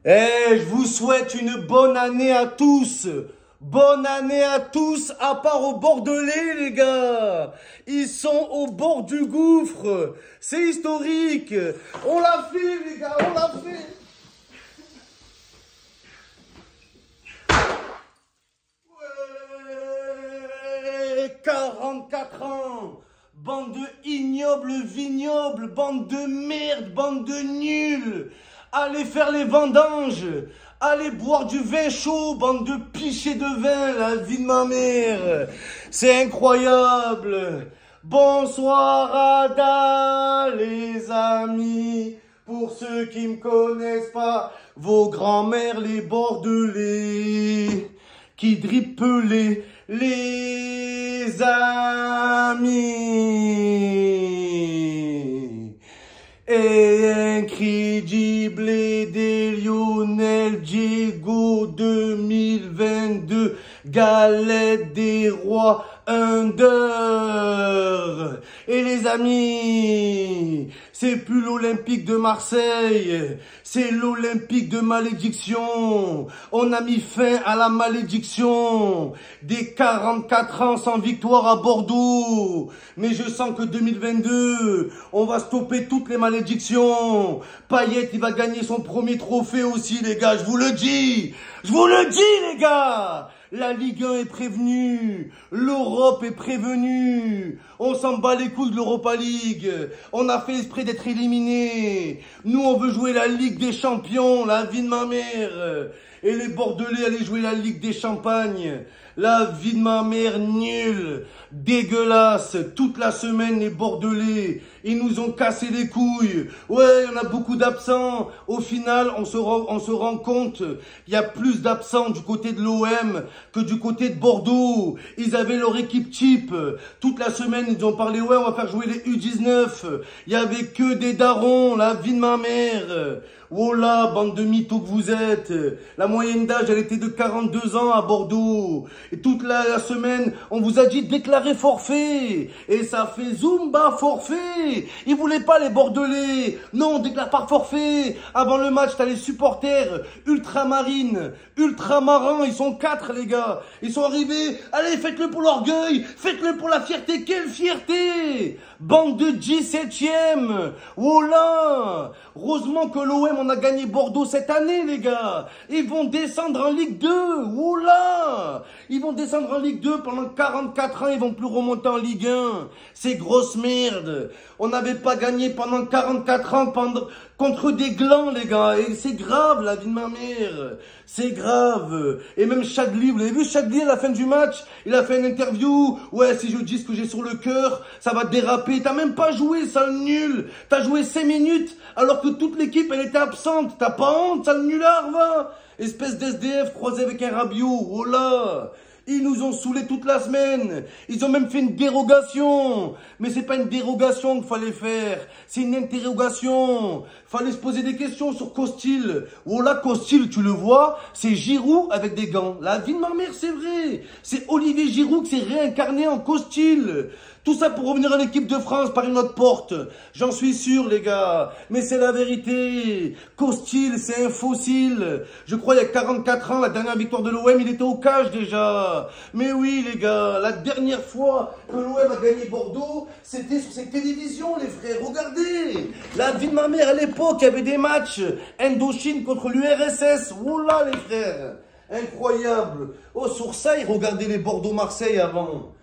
Eh, je vous souhaite une bonne année à tous. Bonne année à tous, à part au Bordelais, les gars. Ils sont au bord du gouffre. C'est historique. On l'a fait, les gars, on l'a fait. Ouais, 44 ans. Bande de ignobles, vignobles, bande de merde, bande de nuls. Allez faire les vendanges. Allez boire du vin chaud, bande de pichets de vin, la vie de ma mère. C'est incroyable. Bonsoir Ada, les amis. Pour ceux qui me connaissent pas, vos grands-mères, les Bordelais, qui drippelaient les amis. Et incrédible des Lionel Diego 2022, galette des rois under. Et les amis, c'est plus l'Olympique de Marseille, c'est l'Olympique de malédiction. On a mis fin à la malédiction des 44 ans sans victoire à Bordeaux. Mais je sens que 2022, on va stopper toutes les malédictions. Payet, il va gagner son premier trophée aussi, les gars, je vous le dis. Je vous le dis, les gars. La Ligue 1 est prévenue, l'Europe est prévenue, on s'en bat les couilles de l'Europa League, on a fait exprès d'être éliminés, nous on veut jouer la Ligue des Champions, la vie de ma mère, et les Bordelais allaient jouer la Ligue des Champagnes, la vie de ma mère nulle, dégueulasse, toute la semaine les Bordelais, ils nous ont cassé les couilles, ouais, on a beaucoup d'absents, au final on se rend compte, il y a plus d'absents du côté de l'OM que du côté de Bordeaux, ils avaient leur équipe type, toute la semaine ils ont parlé, ouais, on va faire jouer les U19, il y avait que des darons, la vie de ma mère. Oh là, bande de mythos que vous êtes. La moyenne d'âge, elle était de 42 ans à Bordeaux. Et toute la semaine, on vous a dit de déclarer forfait. Et ça fait Zumba forfait. Ils voulaient pas les Bordelais. Non, on déclare pas forfait. Avant le match, t'as les supporters ultramarines, ultramarins. Ils sont 4, les gars. Ils sont arrivés. Allez, faites-le pour l'orgueil. Faites-le pour la fierté. Quelle fierté! Bande de 17e. Oh là! Heureusement que l'OM, on a gagné Bordeaux cette année, les gars. Ils vont descendre en Ligue 2. Oh là! Ils vont descendre en Ligue 2 pendant 44 ans. Ils vont plus remonter en Ligue 1. C'est grosse merde. On n'avait pas gagné pendant 44 ans contre des glands, les gars. Et c'est grave, la vie de ma mère. C'est grave. Et même Chadli, vous l'avez vu Chadli à la fin du match? Il a fait une interview. Ouais, si je dis ce que j'ai sur le cœur, ça va déraper. T'as même pas joué, sale nul. T'as joué 5 minutes alors que toute l'équipe, elle était absente. T'as pas honte, sale nulard, va. Espèce d'SDF croisé avec un Rabiot. Oh là. Ils nous ont saoulés toute la semaine. Ils ont même fait une dérogation. Mais c'est pas une dérogation qu'il fallait faire. C'est une interrogation. Fallait se poser des questions sur Costil. Oh là, Costil, tu le vois, c'est Giroud avec des gants. La vie de ma mère, c'est vrai. C'est Olivier Giroud qui s'est réincarné en Costil. Tout ça pour revenir à l'équipe de France par une autre porte. J'en suis sûr, les gars. Mais c'est la vérité. Costil, c'est un fossile. Je crois il y a 44 ans, la dernière victoire de l'OM, il était au cage déjà. Mais oui, les gars, la dernière fois que l'OM a gagné Bordeaux, c'était sur cette télévision, les frères. Regardez. La vie de ma mère, à l'époque, il y avait des matchs. Indochine contre l'URSS. Oh là, les frères. Incroyable. Oh, sur ça, ils regardaient les Bordeaux-Marseille avant.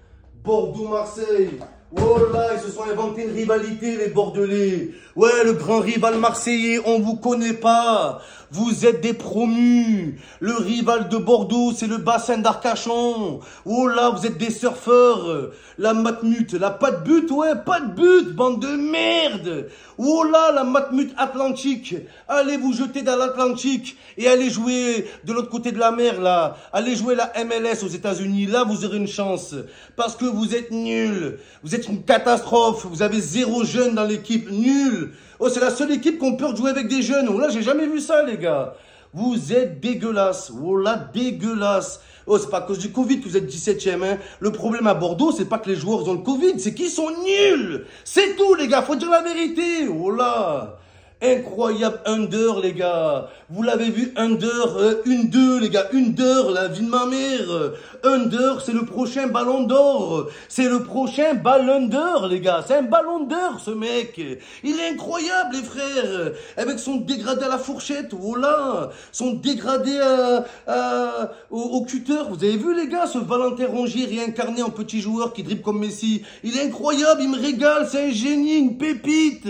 Bordeaux-Marseille. Oh là, ils se sont inventés une rivalité, les Bordelais. Ouais, le grand rival marseillais, on vous connaît pas. Vous êtes des promus. Le rival de Bordeaux, c'est le bassin d'Arcachon. Oh là, vous êtes des surfeurs. La Matmut, la pas de but, ouais, pas de but, bande de merde. Oh là, la Matmut Atlantique. Allez vous jeter dans l'Atlantique et allez jouer de l'autre côté de la mer, là. Allez jouer la MLS aux États-Unis. Là, vous aurez une chance. Parce que vous êtes nuls. Vous êtes une catastrophe. Vous avez 0 jeune dans l'équipe. Nul. Oh, c'est la seule équipe qu'on peut jouer avec des jeunes. Oh là, j'ai jamais vu ça, les gars. Vous êtes dégueulasse. Oh là, dégueulasse. Oh, c'est pas à cause du Covid que vous êtes 17e, hein. Le problème à Bordeaux, c'est pas que les joueurs ont le Covid, c'est qu'ils sont nuls. C'est tout, les gars. Faut dire la vérité. Oh là. Incroyable under, les gars. Vous l'avez vu, under, 1-2, les gars. Under, la vie de ma mère. Under, c'est le prochain ballon d'or. C'est le prochain ballon d'or, les gars. C'est un ballon d'or, ce mec. Il est incroyable, les frères. Avec son dégradé à la fourchette, voilà. Son dégradé au cutter. Vous avez vu, les gars, ce Valentin Rongier réincarné en petit joueur qui dribble comme Messi. Il est incroyable, il me régale. C'est un génie, une pépite.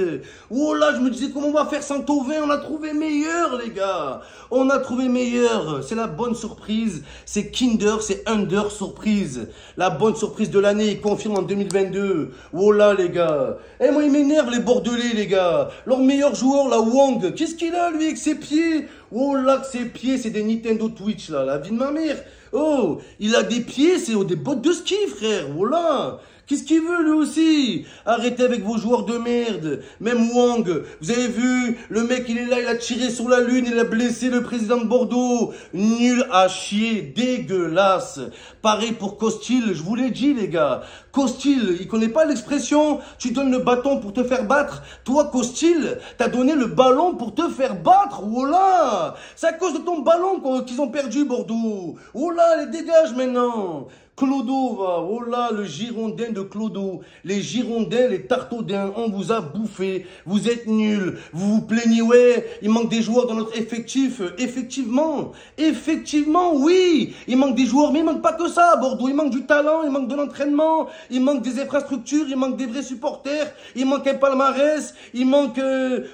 Oh là, je me disais comment on va faire sans Thauvin. On a trouvé meilleur, les gars. On a trouvé meilleur. C'est la bonne surprise. C'est Kinder, c'est under surprise. La bonne surprise de l'année. Il confirme en 2022. Oh là, les gars. Eh, moi, il m'énerve, les Bordelais, les gars. Leur meilleur joueur, la Wang. Qu'est-ce qu'il a, lui, avec ses pieds? Oh là, que ses pieds, c'est des Nintendo Twitch, là. La vie de ma mère. Oh, il a des pieds, c'est des bottes de ski, frère. Oh là. Qu'est-ce qu'il veut, lui aussi? Arrêtez avec vos joueurs de merde. Même Wang, vous avez vu, le mec, il est là, il a tiré sur la lune, il a blessé le président de Bordeaux. Nul à chier, dégueulasse. Pareil pour Costil, je vous l'ai dit, les gars. Costil, il connaît pas l'expression, tu donnes le bâton pour te faire battre. Toi, Costil, t'as donné le ballon pour te faire battre. Oh là! C'est à cause de ton ballon qu'ils ont perdu, Bordeaux. Oh là, les dégage maintenant. Clodo va, oh là, le Girondin de Clodo. Les Girondins, les Tartaudins, on vous a bouffé. Vous êtes nuls. Vous vous plaignez, ouais, il manque des joueurs dans notre effectif. Effectivement, oui. Il manque des joueurs, mais il manque pas que ça à Bordeaux. Il manque du talent, il manque de l'entraînement, il manque des infrastructures, il manque des vrais supporters, il manque un palmarès, il manque,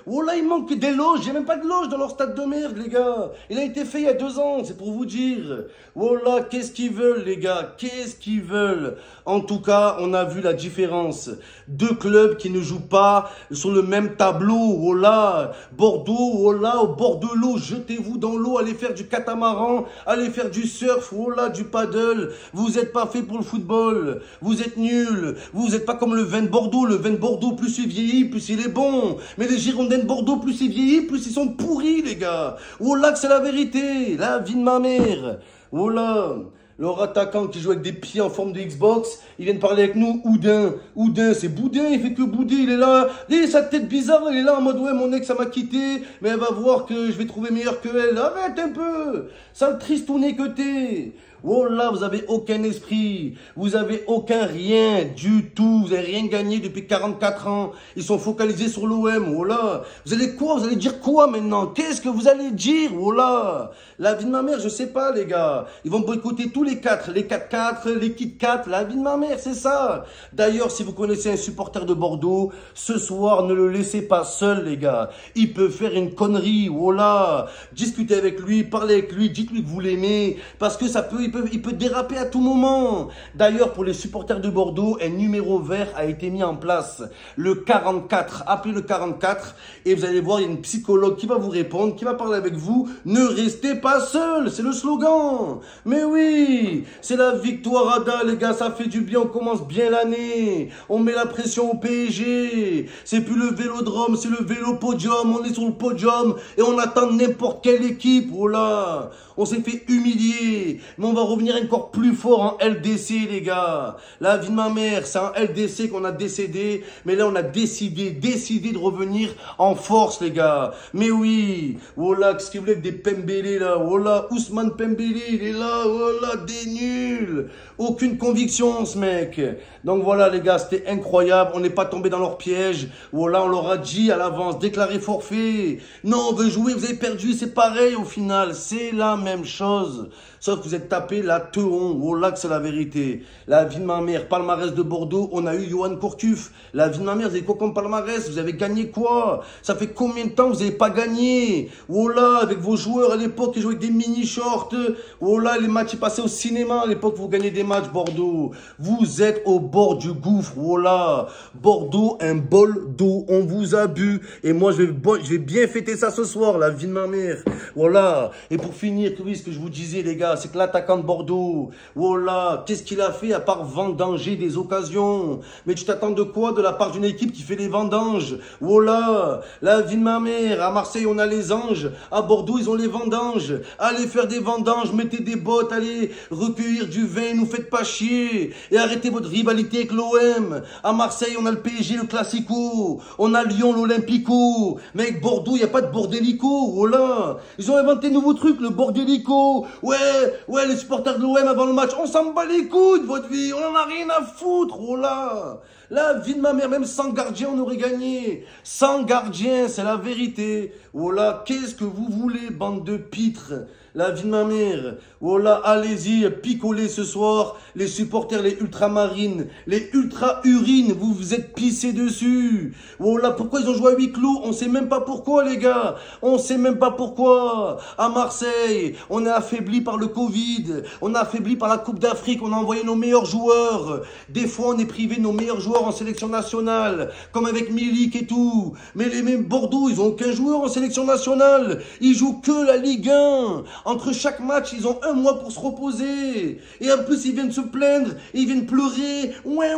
oh là, il manque des loges. J'ai même pas de loge dans leur stade de merde, les gars. Il a été fait il y a 2 ans, c'est pour vous dire. Oh là, qu'est-ce qu'ils veulent, les gars? Qu'est-ce qu'ils veulent? En tout cas, on a vu la différence. 2 clubs qui ne jouent pas sur le même tableau. Oh là, Bordeaux, oh là, au bord de l'eau, jetez-vous dans l'eau, allez faire du catamaran, allez faire du surf, oh là, du paddle. Vous n'êtes pas fait pour le football. Vous êtes nuls. Vous n'êtes pas comme le vin de Bordeaux. Le vin de Bordeaux, plus il vieillit, plus il est bon. Mais les Girondins de Bordeaux, plus ils vieillissent, plus ils sont pourris, les gars. Oh là, que c'est la vérité. La vie de ma mère. Oh là. Leur attaquant qui joue avec des pieds en forme de Xbox, il vient de parler avec nous, Oudin. Oudin, c'est Boudin, il fait que bouder, il est là. Et sa tête bizarre, il est là en mode, ouais, mon ex, ça m'a quitté, mais elle va voir que je vais trouver meilleur que elle. Arrête un peu. Sale tristounet que t'es. Oh là, vous avez aucun esprit, vous avez aucun rien du tout, vous avez rien gagné depuis 44 ans, ils sont focalisés sur l'OM, oh là, vous allez quoi, vous allez dire quoi maintenant, qu'est-ce que vous allez dire, oh là, la vie de ma mère, je sais pas les gars, ils vont boycotter tous les 4, les 4-4, les Kit Kat, la vie de ma mère, c'est ça. D'ailleurs, si vous connaissez un supporter de Bordeaux, ce soir, ne le laissez pas seul les gars, il peut faire une connerie, oh là, discutez avec lui, parlez avec lui, dites-lui que vous l'aimez, parce que ça peut, il peut déraper à tout moment. D'ailleurs, pour les supporters de Bordeaux, un numéro vert a été mis en place. Le 44. Appelez le 44 et vous allez voir, il y a une psychologue qui va vous répondre, qui va parler avec vous. Ne restez pas seul. C'est le slogan. Mais oui, c'est la victoire Ada, les gars. Ça fait du bien. On commence bien l'année. On met la pression au PSG. C'est plus le vélodrome, c'est le vélo podium. On est sur le podium et on attend n'importe quelle équipe. Oh là, on s'est fait humilier. Mais on va revenir encore plus fort en LDC, les gars. La vie de ma mère, c'est en LDC qu'on a décédé. Mais là, on a décidé de revenir en force, les gars. Mais oui. Oh là, qu'est-ce qu'il voulait avec des Pembele, là. Oh là, Ousmane Pembele, il est là. Oh là, des nuls. Aucune conviction, ce mec. Donc voilà, les gars, c'était incroyable. On n'est pas tombé dans leur piège. Oh là, on leur a dit à l'avance, déclaré forfait. Non, on veut jouer, vous avez perdu. C'est pareil au final. C'est la même chose. Sauf que vous êtes tapé la teon. Oh là que c'est la vérité. La vie de ma mère. Palmarès de Bordeaux, on a eu Johan Courtuf. La vie de ma mère, vous avez quoi comme palmarès? Vous avez gagné quoi? Ça fait combien de temps que vous n'avez pas gagné? Oh là, avec vos joueurs à l'époque, ils jouaient avec des mini-shorts. Oh là, les matchs, ils passaient au cinéma. À l'époque, vous gagnez des matchs, Bordeaux. Vous êtes au bord du gouffre. Oh là, Bordeaux, un bol d'eau. On vous a bu. Et moi, je vais bien fêter ça ce soir, la vie de ma mère. Voilà. Et pour finir, avec lui, ce que je vous disais, les gars, c'est que l'attaquant de Bordeaux, voilà, qu'est-ce qu'il a fait à part vendanger des occasions? Mais tu t'attends de quoi de la part d'une équipe qui fait les vendanges? Voilà, la vie de ma mère, à Marseille, on a les anges, à Bordeaux, ils ont les vendanges. Allez faire des vendanges, mettez des bottes, allez recueillir du vin, nous faites pas chier. Et arrêtez votre rivalité avec l'OM. À Marseille, on a le PSG, le Classico. On a Lyon, l'Olympico. Mais avec Bordeaux, il n'y a pas de bordélico. Voilà. Ils ont inventé un nouveau truc, le bordélico. Ouais, les supporters de l'OM avant le match. On s'en bat les couilles de votre vie. On en a rien à foutre. Voilà. La vie de ma mère, même sans gardien, on aurait gagné. Sans gardien, c'est la vérité. Voilà. Qu'est-ce que vous voulez, bande de pitres? La vie de ma mère. Voilà, allez-y, picolez ce soir. Les supporters, les ultramarines, les ultra-urines, vous vous êtes pissés dessus. Voilà, pourquoi ils ont joué à huis clos? On sait même pas pourquoi, les gars. On sait même pas pourquoi. À Marseille, on est affaibli par le Covid. On est affaibli par la Coupe d'Afrique. On a envoyé nos meilleurs joueurs. Des fois, on est privé de nos meilleurs joueurs en sélection nationale. Comme avec Milik et tout. Mais les mêmes Bordeaux, ils ont aucun joueur en sélection nationale. Ils jouent que la Ligue 1. Entre chaque match, ils ont un mois pour se reposer. Et en plus, ils viennent se plaindre. Ils viennent pleurer. Ouais,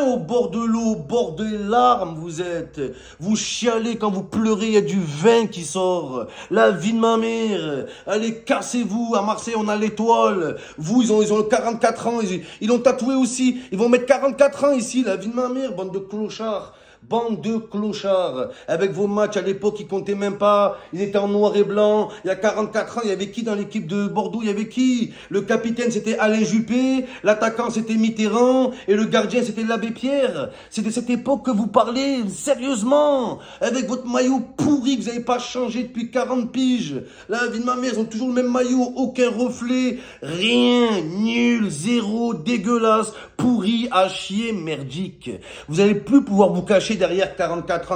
au bord de l'eau, au bord des larmes, vous êtes. Vous chialez quand vous pleurez, il y a du vin qui sort. La vie de ma mère. Allez, cassez-vous. À Marseille, on a l'étoile. Vous, ils ont 44 ans. Ils l'ont tatoué aussi. Ils vont mettre 44 ans ici. La vie de ma mère, bande de clochards. Bande de clochards, avec vos matchs à l'époque, ils comptaient même pas, ils étaient en noir et blanc, il y a 44 ans, il y avait qui dans l'équipe de Bordeaux, il y avait qui? Le capitaine c'était Alain Juppé, l'attaquant c'était Mitterrand, et le gardien c'était l'Abbé Pierre. C'est de cette époque que vous parlez, sérieusement, avec votre maillot pourri que vous n'avez pas changé depuis 40 piges. La vie de ma mère, ils ont toujours le même maillot, aucun reflet, rien, nul, zéro, dégueulasse, pourri, à chier, merdique. Vous n'allez plus pouvoir vous cacher derrière 44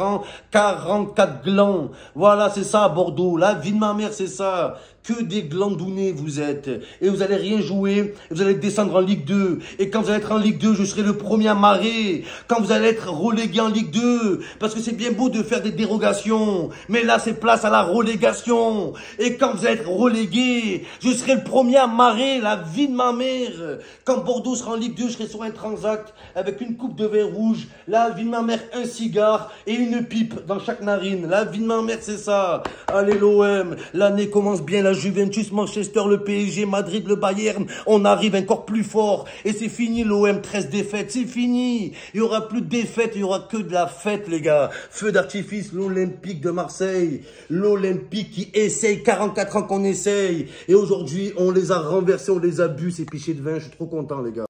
ans, 44 glands. Voilà, c'est ça à Bordeaux. La vie de ma mère, c'est ça. Que des glandounets vous êtes. Et vous allez rien jouer. Vous allez descendre en Ligue 2. Et quand vous allez être en Ligue 2, je serai le premier à marrer. Quand vous allez être relégué en Ligue 2. Parce que c'est bien beau de faire des dérogations. Mais là, c'est place à la relégation. Et quand vous allez être relégué, je serai le premier à marrer. La vie de ma mère. Quand Bordeaux sera en Ligue 2, je serai sur un transact avec une coupe de vin rouge. La vie de ma mère, un cigare et une pipe dans chaque narine. La vie de ma mère, c'est ça. Allez l'OM. L'année commence bien. La Juventus, Manchester, le PSG, Madrid, le Bayern, on arrive encore plus fort. Et c'est fini l'OM, 13 défaites, c'est fini. Il y aura plus de défaites, il y aura que de la fête, les gars. Feu d'artifice, l'Olympique de Marseille. L'Olympique qui essaye, 44 ans qu'on essaye. Et aujourd'hui, on les a renversés, on les a bu, ces pichets de vin. Je suis trop content, les gars.